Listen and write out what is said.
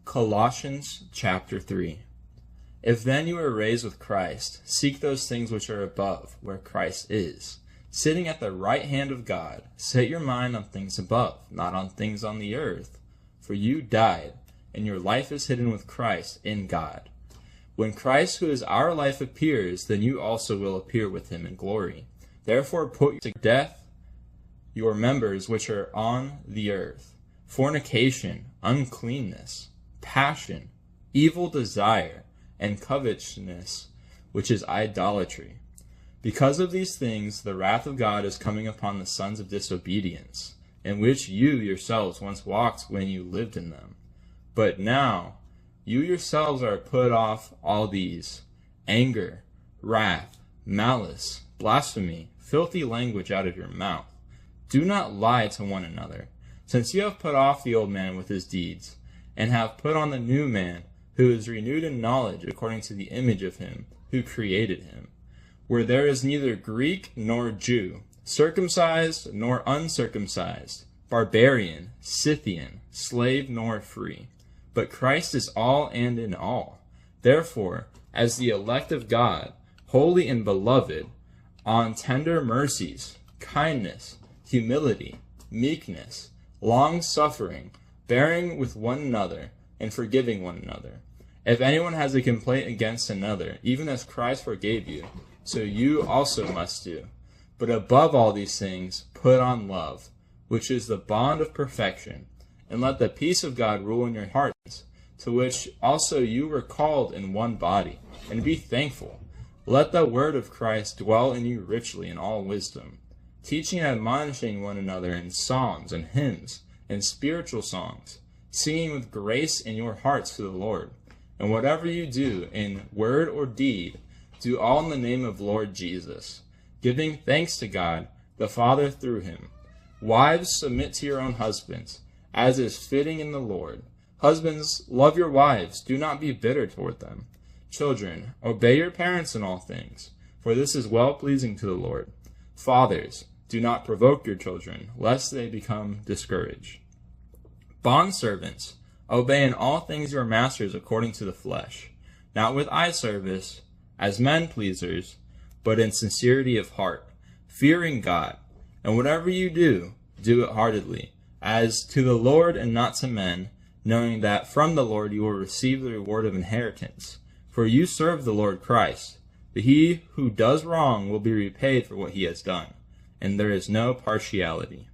Colossians chapter 3. If then you were raised with Christ, seek those things which are above, where Christ is, sitting at the right hand of God. Set your mind on things above, not on things on the earth. For you died, and your life is hidden with Christ in God. When Christ, who is our life, appears, then you also will appear with him in glory. Therefore put to death your members which are on the earth: fornication, uncleanness, passion, evil desire, and covetousness, which is idolatry. Because of these things the wrath of God is coming upon the sons of disobedience, in which you yourselves once walked when you lived in them. But now you yourselves are put off all these: anger, wrath, malice, blasphemy, filthy language out of your mouth. Do not lie to one another, since you have put off the old man with his deeds, and have put on the new man, who is renewed in knowledge according to the image of him who created him, where there is neither Greek nor Jew, circumcised nor uncircumcised, barbarian, Scythian, slave nor free, but Christ is all and in all. Therefore, as the elect of God, holy and beloved, on tender mercies, kindness, humility, meekness, long-suffering, bearing with one another, and forgiving one another. If anyone has a complaint against another, even as Christ forgave you, so you also must do. But above all these things, put on love, which is the bond of perfection, and let the peace of God rule in your hearts, to which also you were called in one body, and be thankful. Let the word of Christ dwell in you richly in all wisdom, teaching and admonishing one another in psalms and hymns and spiritual songs, singing with grace in your hearts to the Lord. And whatever you do, in word or deed, do all in the name of Lord Jesus, giving thanks to God the Father through him. Wives, submit to your own husbands, as is fitting in the Lord. Husbands, love your wives, do not be bitter toward them. Children, obey your parents in all things, for this is well-pleasing to the Lord. Fathers, do not provoke your children, lest they become discouraged. Bondservants, obey in all things your masters according to the flesh, not with eye service, as men pleasers, but in sincerity of heart, fearing God. And whatever you do, do it heartily, as to the Lord and not to men, knowing that from the Lord you will receive the reward of inheritance. For you serve the Lord Christ. But he who does wrong will be repaid for what he has done, and there is no partiality.